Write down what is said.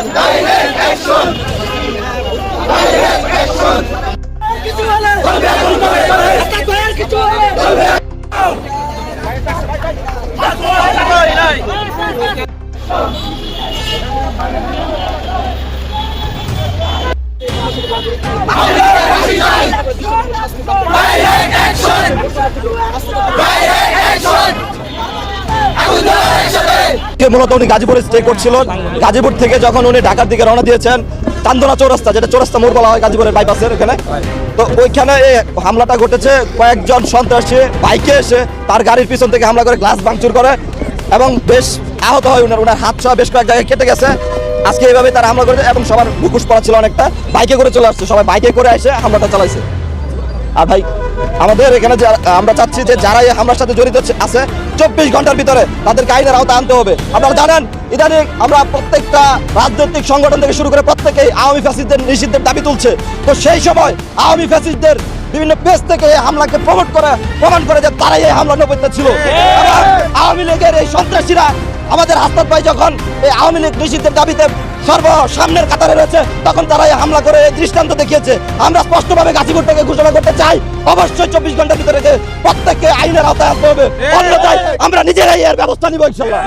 Direct action! Direct action! Direct action! Direct action! মূলত উনি গাজীপুরে স্টে করছিল। গাজীপুর থেকে যখন উনি ঢাকার দিকে রওনা দিয়েছেন, চান্দনা চৌরাস্তা, যেটা চৌরাস্তা মোড় বলা হয় গাজীপুরের বাইপাসের ওখানে, তো ওইখানে এই হামলাটা ঘটেছে। কয়েকজন সন্ত্রাসী বাইকে এসে তার গাড়ির পিছন থেকে হামলা করে গ্লাস ভাঙচুর করে এবং বেশ আহত হয়। ওনার হাত সহ বেশ কয়েক জায়গায় কেটে গেছে। আজকে এইভাবে তারা হামলা করেছে এবং সবার মুখোশ পড়া ছিল অনেকটা। বাইকে করে চলে আসছে, সবাই বাইকে করে এসে হামলাটা চালাইছে। আর ভাই আমাদের এখানে যে আমরা চাচ্ছি যে যারা এই হামলার সাথে জড়িত আছে 24 ঘন্টার ভিতরে তাদেরকে আইনের আওতায় আনতে হবে। আপনারা জানেন ইদানিং আমরা প্রত্যেকটা রাজনৈতিক সংগঠন থেকে শুরু করে প্রত্যেকেই আওয়ামী ফ্যাসিস্টদের নিষিদ্ধের দাবি তুলছে। তো সেই সময় আওয়ামী ফ্যাসিস্টদের বিভিন্ন পেজ থেকে এই হামলাকে প্রমাণ করে যে তারাই এই হামলা নেপথ্যে ছিল। আওয়ামী লীগের এই সন্ত্রাসীরা আমাদের হাসপাত ভাই যখন এই আওয়ামী লীগ নিষিদ্ধের দাবিতে সামনের কাতারে রয়েছে, তখন তারা হামলা করে দৃষ্টান্ত দেখিয়েছে। আমরা স্পষ্টভাবে গাজীপুর থেকে ঘোষণা করতে চাই, অবশ্যই 24 ঘন্টার ভিতরে যে প্রত্যেককে আইনের আওতায় আনতে হবে, অন্যথায় আমরা নিজেরাই এর ব্যবস্থা নিব ইনশাআল্লাহ।